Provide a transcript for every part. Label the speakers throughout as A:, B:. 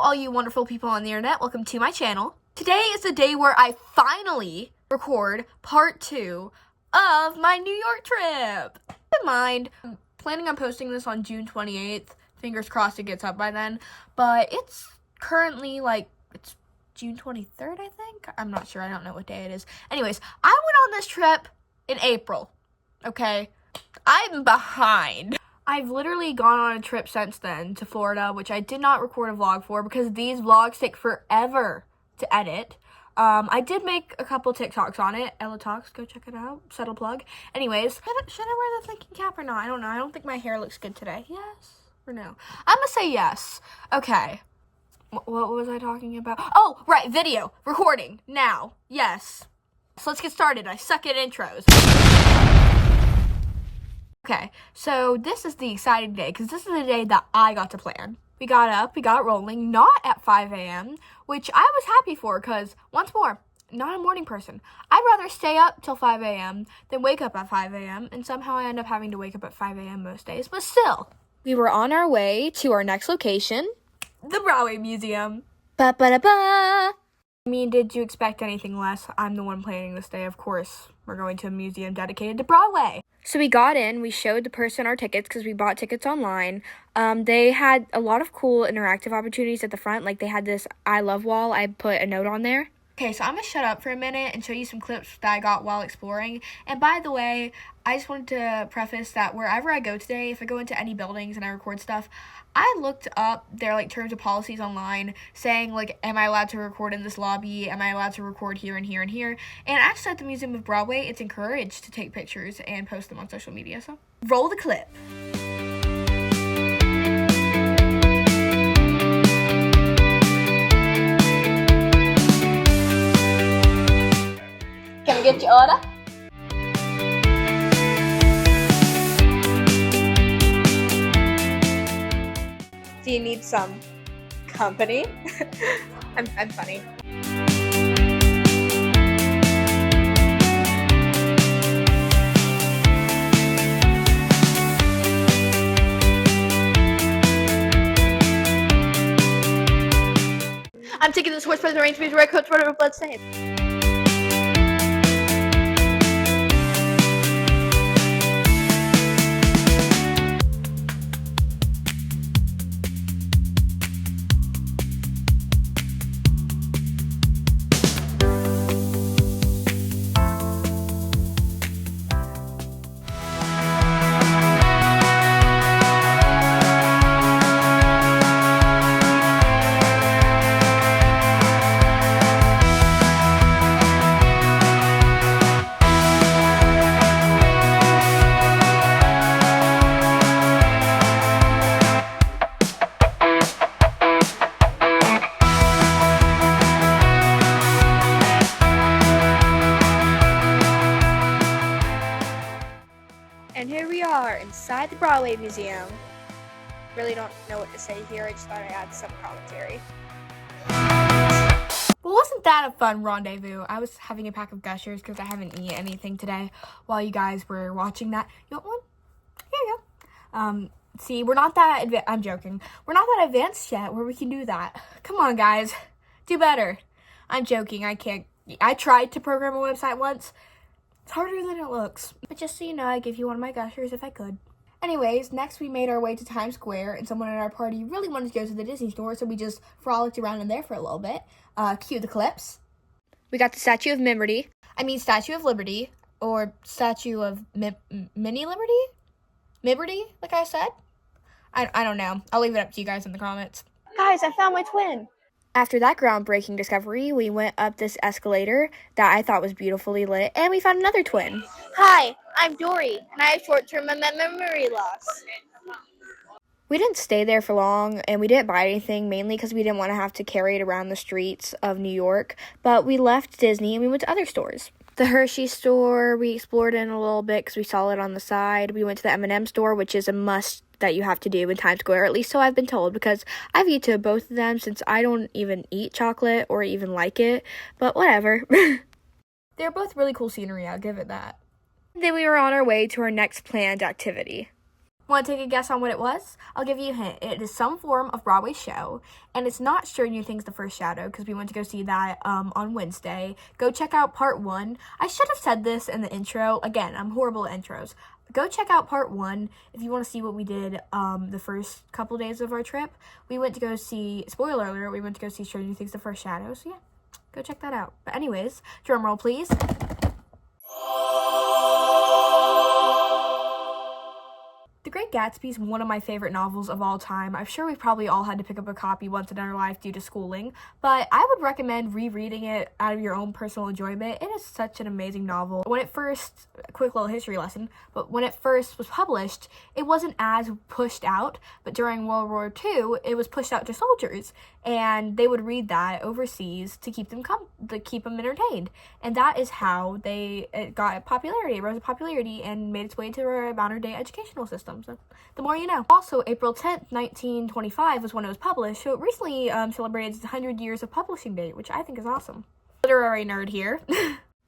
A: all you wonderful people on the internet. Welcome to my channel. Today is the day where I finally record part 2 of my New York trip. Keep in mind, I'm planning on posting this on June 28th. Fingers crossed it gets up by then. But it's currently it's June 23rd, I think. I'm not sure. I don't know what day it is. Anyways, I went on this trip in April. Okay? I'm behind. I've literally gone on a trip since then to Florida, which I did not record a vlog for because these vlogs take forever to edit. I did make a couple TikToks on it. Ella Talks, go check it out. Subtle plug. Anyways, should I wear the thinking cap or not? I don't know. I don't think my hair looks good today. Yes or no? I'm gonna say yes. Okay. What was I talking about? Oh, right. Video. Recording. Now. Yes. So let's get started. I suck at intros. Okay, so this is the exciting day because this is the day that I got to plan. We got up, we got rolling, not at 5 a.m., which I was happy for because, once more, not a morning person. I'd rather stay up till 5 a.m. than wake up at 5 a.m., and somehow I end up having to wake up at 5 a.m. most days, but still. We were on our way to our next location, the Broadway Museum. Ba-ba-da-ba! I mean, did you expect anything less? I'm the one planning this day, of course. We're going to a museum dedicated to Broadway. So we got in, we showed the person our tickets because we bought tickets online. They had a lot of cool interactive opportunities at the front. Like they had this I love wall. I put a note on there. Okay, so I'm going to shut up for a minute and show you some clips that I got while exploring. And by the way, I just wanted to preface that wherever I go today, if I go into any buildings and I record stuff, I looked up their terms of policies online saying am I allowed to record in this lobby? Am I allowed to record here and here and here? And actually at the Museum of Broadway, it's encouraged to take pictures and post them on social media. So roll the clip. Can I get your order? Do you need some company? I'm funny. I'm taking this horse by the reins, please wear coats, whatever blood stains. And here we are inside the Broadway Museum. Really don't know what to say here. I just thought I'd add some commentary. Well, wasn't that a fun rendezvous? I was having a pack of Gushers because I haven't eaten anything today while you guys were watching that. You want one? Here you go. See, we're not that I'm joking. We're not that advanced yet where we can do that. Come on, guys. Do better. I'm joking. I can't. I tried to program a website once. It's harder than it looks. But just so you know, I'd give you one of my Gushers if I could. Anyways, next we made our way to Times Square, and someone at our party really wanted to go to the Disney store, so we just frolicked around in there for a little bit. Cue the clips. We got the Statue of Statue of Liberty, or Statue of Mini Liberty? Liberty, like I said? I don't know. I'll leave it up to you guys in the comments. Guys, I found my twin! After that groundbreaking discovery, we went up this escalator that I thought was beautifully lit, and we found another twin. Hi, I'm Dory, and I have short-term memory loss. We didn't stay there for long, and we didn't buy anything, mainly because we didn't want to have to carry it around the streets of New York, but we left Disney and we went to other stores. The Hershey store, we explored in a little bit because we saw it on the side. We went to the M&M store, which is a must that you have to do in Times Square, at least so I've been told, because I've eaten to both of them since I don't even eat chocolate or even like it, but whatever. They're both really cool scenery, I'll give it that. Then we were on our way to our next planned activity. Want to take a guess on what it was? I'll give you a hint. It is some form of Broadway show, and it's not Stranger Things The First Shadow, because we went to go see that on Wednesday. Go check out part 1. I should have said this in the intro. Again, I'm horrible at intros. Go check out part 1 if you want to see what we did the first couple days of our trip. We went to go see, spoiler alert, we went to go see Stranger Things The First Shadow, so yeah, go check that out. But anyways, drum roll please. The Great Gatsby is one of my favorite novels of all time. I'm sure we've probably all had to pick up a copy once in our life due to schooling, but I would recommend rereading it out of your own personal enjoyment. It is such an amazing novel. When it first, quick little history lesson, but when it first was published, it wasn't as pushed out, but during World War II, it was pushed out to soldiers, and they would read that overseas to keep them entertained. And that is how it got popularity. It rose to popularity and made its way to our modern day educational system. So the more you know. Also, April 10th, 1925 was when it was published, so it recently celebrated its 100 years of publishing date, which I think is awesome. Literary nerd here.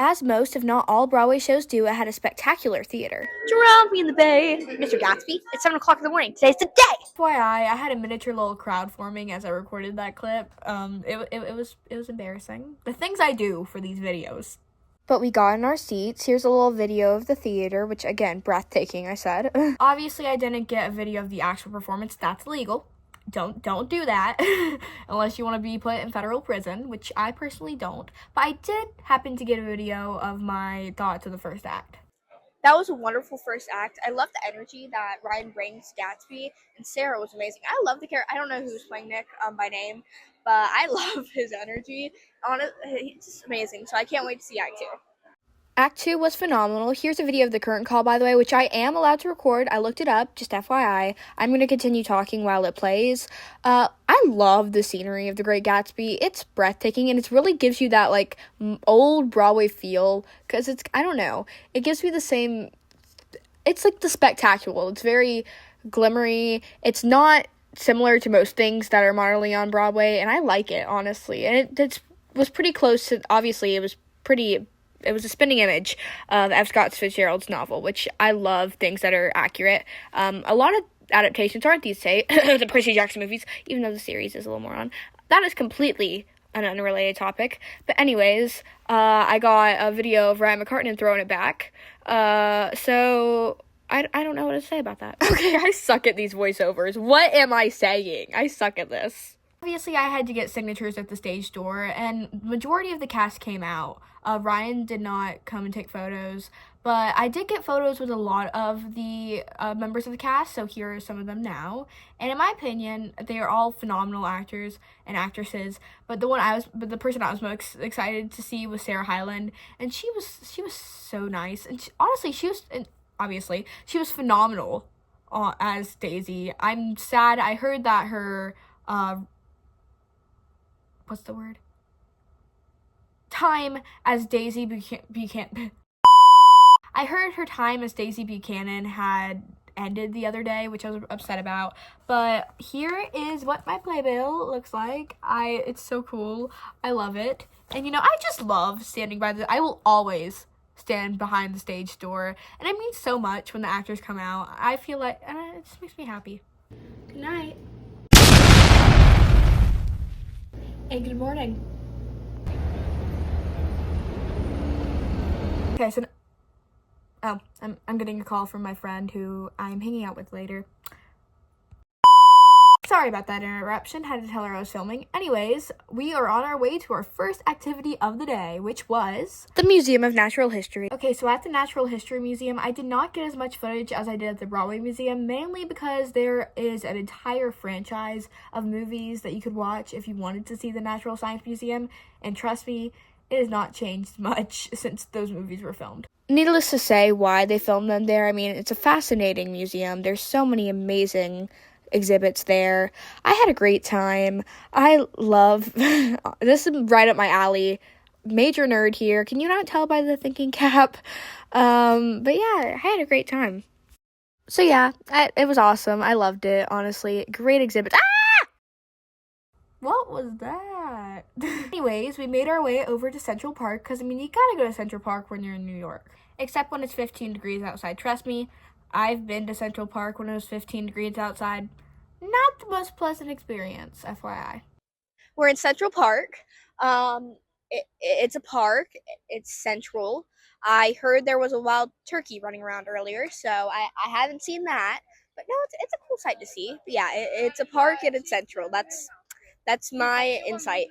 A: As most, if not all, Broadway shows do, it had a spectacular theater.
B: Drown me in the bay. Mr. Gatsby, it's 7 o'clock in the morning. Today's the day.
A: FYI, I had a miniature little crowd forming as I recorded that clip. It was embarrassing. The things I do for these videos. But we got in our seats. Here's a little video of the theater, which, again, breathtaking, I said. Obviously, I didn't get a video of the actual performance. That's illegal. Don't do that unless you want to be put in federal prison, which I personally don't. But I did happen to get a video of my thoughts of the first act.
B: That was a wonderful first act. I love the energy that Ryan brings Gatsby, and Sarah was amazing. I love the character. I don't know who's playing Nick by name, but I love his energy. He's just amazing, so I can't wait to see Act 2.
A: Act 2 was phenomenal. Here's a video of the curtain call, by the way, which I am allowed to record. I looked it up, just FYI. I'm going to continue talking while it plays. I love the scenery of The Great Gatsby. It's breathtaking, and it really gives you that, like, old Broadway feel, because it's, I don't know, it gives me the same, it's like the spectacular. It's very glimmery. It's not similar to most things that are modernly on Broadway, and I like it, honestly. And it was pretty close to, obviously, it was a spinning image of F. Scott Fitzgerald's novel, which I love things that are accurate. A lot of adaptations aren't these days, the Percy Jackson movies, even though the series is a little more on. That is completely an unrelated topic. But anyways, I got a video of Ryan McCartney throwing it back. So I don't know what to say about that. Okay, I suck at these voiceovers. What am I saying? I suck at this. Obviously, I had to get signatures at the stage door, and the majority of the cast came out. Ryan did not come and take photos, but I did get photos with a lot of the members of the cast, so here are some of them now. And in my opinion, they are all phenomenal actors and actresses, but the person I was most excited to see was Sarah Hyland, and she was so nice, and obviously, she was phenomenal as Daisy. I'm sad. I heard that her what's the word? Time as Daisy Buchanan. I heard her time as Daisy Buchanan had ended the other day, which I was upset about. But here is what my playbill looks like. It's so cool. I love it. And I just love standing by I will always stand behind the stage door. And it means so much when the actors come out. I feel like it just makes me happy. Good night. And good morning. Okay, so I'm getting a call from my friend who I'm hanging out with later. Sorry about that interruption. Had to tell her I was filming. Anyways, we are on our way to our first activity of the day, which was the Museum of Natural History. Okay, so at the Natural History Museum, I did not get as much footage as I did at the Broadway Museum, mainly because there is an entire franchise of movies that you could watch if you wanted to see the Natural Science Museum, and trust me, it has not changed much since those movies were filmed. Needless to say why they filmed them there. I mean, it's a fascinating museum. There's so many amazing exhibits there. I had a great time. I love this is right up my alley. Major nerd here. Can you not tell by the thinking cap? But yeah, I had a great time. So yeah, it was awesome. I loved it, honestly. Great exhibits. Ah! What was that? Anyways, we made our way over to Central Park because, I mean, you gotta go to Central Park when you're in New York. Except when it's 15 degrees outside. Trust me, I've been to Central Park when it was 15 degrees outside. Not the most pleasant experience, FYI.
B: We're in Central Park. It's a park. It's central. I heard there was a wild turkey running around earlier, so I haven't seen that. But no, it's a cool sight to see. But yeah, it's a park and it's central. That's my insight.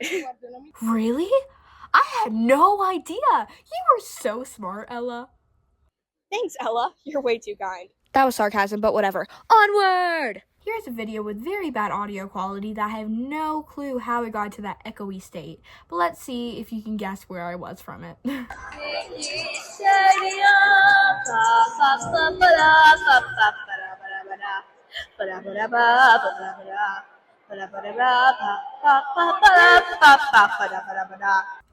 A: Really? I had no idea. You are so smart, Ella.
B: Thanks, Ella. You're way too kind.
A: That was sarcasm, but whatever. Onward! Here's a video with very bad audio quality that I have no clue how it got to that echoey state. But let's see if you can guess where I was from it.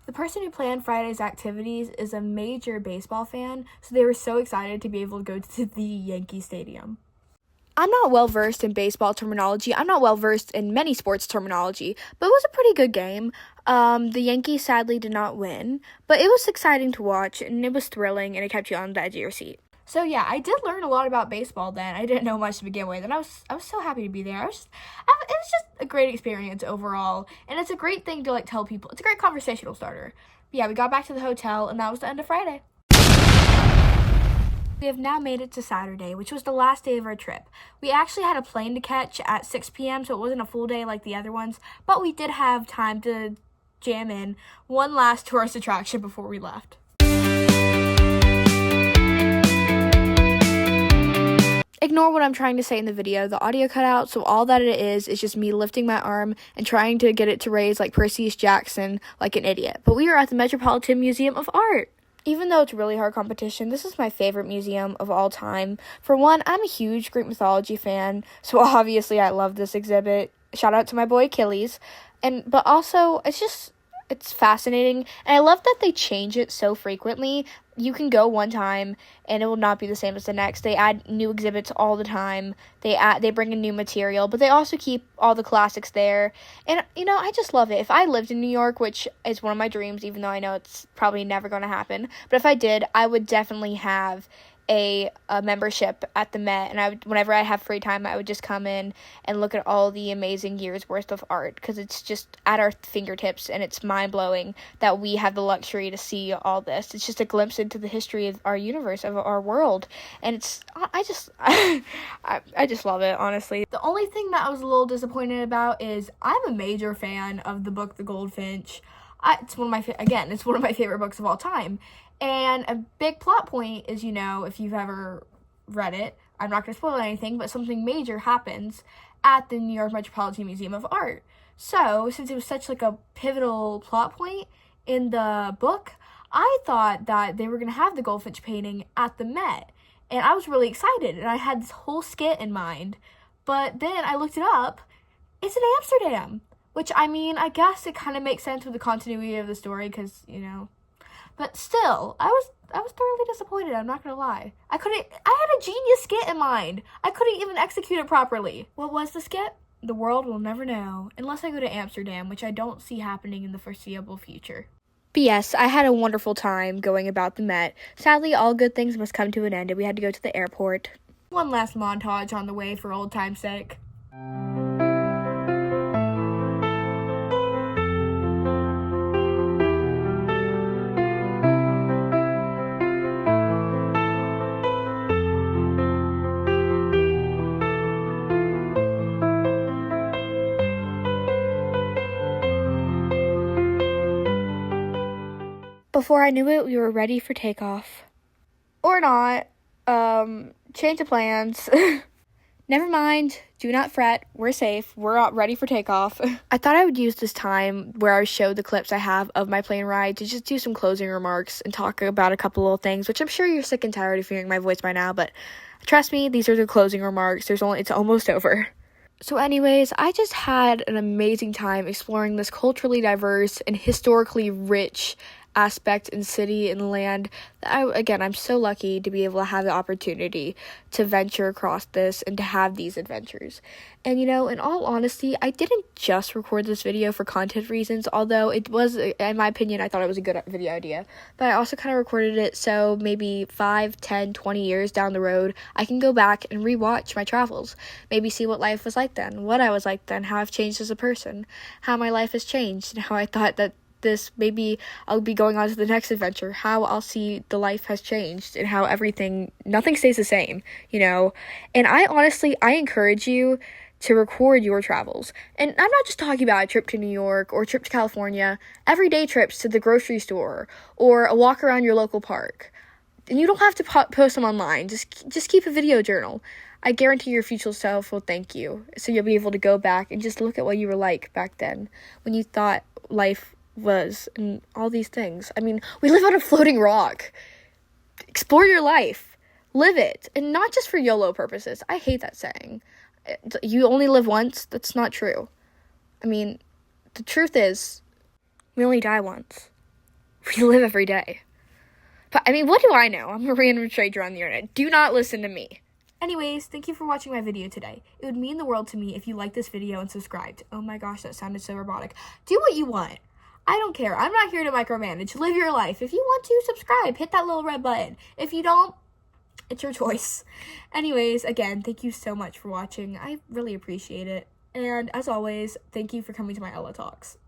A: The person who planned Friday's activities is a major baseball fan, so they were so excited to be able to go to the Yankee Stadium. I'm not well versed in baseball terminology. I'm not well versed in many sports terminology, but it was a pretty good game. The Yankees sadly did not win, but it was exciting to watch, and it was thrilling, and it kept you on the edge of your seat. So yeah, I did learn a lot about baseball then. I didn't know much to begin with, and I was so happy to be there. It was just a great experience overall, and it's a great thing to like tell people. It's a great conversational starter. But yeah, we got back to the hotel, and that was the end of Friday. We have now made it to Saturday, which was the last day of our trip. We actually had a plane to catch at 6 p.m., so it wasn't a full day like the other ones, but we did have time to jam in one last tourist attraction before we left. Ignore what I'm trying to say in the video. The audio cut out, so all that it is just me lifting my arm and trying to get it to raise like Perseus Jackson like an idiot. But we are at the Metropolitan Museum of Art. Even though it's really hard competition, this is my favorite museum of all time. For one, I'm a huge Greek mythology fan, so obviously I love this exhibit. Shout out to my boy Achilles. But also, it's fascinating, and I love that they change it so frequently. You can go one time, and it will not be the same as the next. They add new exhibits all the time. They bring in new material, but they also keep all the classics there. And, I just love it. If I lived in New York, which is one of my dreams, even though I know it's probably never going to happen, but if I did, I would definitely have a membership at the Met, and whenever I have free time, I would just come in and look at all the amazing years worth of art, because it's just at our fingertips, and it's mind-blowing that we have the luxury to see all this. It's just a glimpse into the history of our universe, of our world, and I just love it, honestly. The only thing that I was a little disappointed about is I'm a major fan of the book The Goldfinch. It's one of my favorite books of all time. And a big plot point is, if you've ever read it, I'm not going to spoil anything, but something major happens at the New York Metropolitan Museum of Art. So, since it was such like a pivotal plot point in the book, I thought that they were going to have the Goldfinch painting at the Met. And I was really excited, and I had this whole skit in mind. But then I looked it up. It's in Amsterdam. Which, I guess it kind of makes sense with the continuity of the story, because, But still, I was thoroughly disappointed, I'm not gonna lie. I had a genius skit in mind. I couldn't even execute it properly. What was the skit? The world will never know, unless I go to Amsterdam, which I don't see happening in the foreseeable future. But yes, I had a wonderful time going about the Met. Sadly, all good things must come to an end, and we had to go to the airport. One last montage on the way for old time's sake. Before I knew it, we were ready for takeoff. Or not. Change of plans. Never mind. Do not fret. We're safe. We're ready for takeoff. I thought I would use this time where I show the clips I have of my plane ride to just do some closing remarks and talk about a couple little things, which I'm sure you're sick and tired of hearing my voice by now, but trust me, these are the closing remarks. It's almost over. So anyways, I just had an amazing time exploring this culturally diverse and historically rich aspect and city and land that I'm so lucky to be able to have the opportunity to venture across this and to have these adventures. And in all honesty, I didn't just record this video for content reasons, although it was, in my opinion, I thought it was a good video idea. But I also kind of recorded it so maybe 5, 10, 20 years down the road, I can go back and rewatch my travels. Maybe see what life was like then, what I was like then, how I've changed as a person, how my life has changed, and how I thought that this, maybe I'll be going on to the next adventure, how I'll see the life has changed and how nothing stays the same, And I encourage you to record your travels. And I'm not just talking about a trip to New York or a trip to California, everyday trips to the grocery store or a walk around your local park. And you don't have to post them online. Just keep a video journal. I guarantee your future self will thank you. So you'll be able to go back and just look at what you were like back then when you thought life was and all these things. I mean, we live on a floating rock. Explore your life. Live it. And not just for YOLO purposes. I hate that saying. You only live once. That's not true. I mean, the truth is, we only die once. We live every day. But, I mean, what do I know? I'm a random stranger on the internet. Do not listen to me. Anyways, thank you for watching my video today. It would mean the world to me if you liked this video and subscribed. Oh my gosh, that sounded so robotic. Do what you want. I don't care. I'm not here to micromanage. Live your life. If you want to, subscribe. Hit that little red button. If you don't, it's your choice. Anyways, again, thank you so much for watching. I really appreciate it. And as always, thank you for coming to my Ella Talks.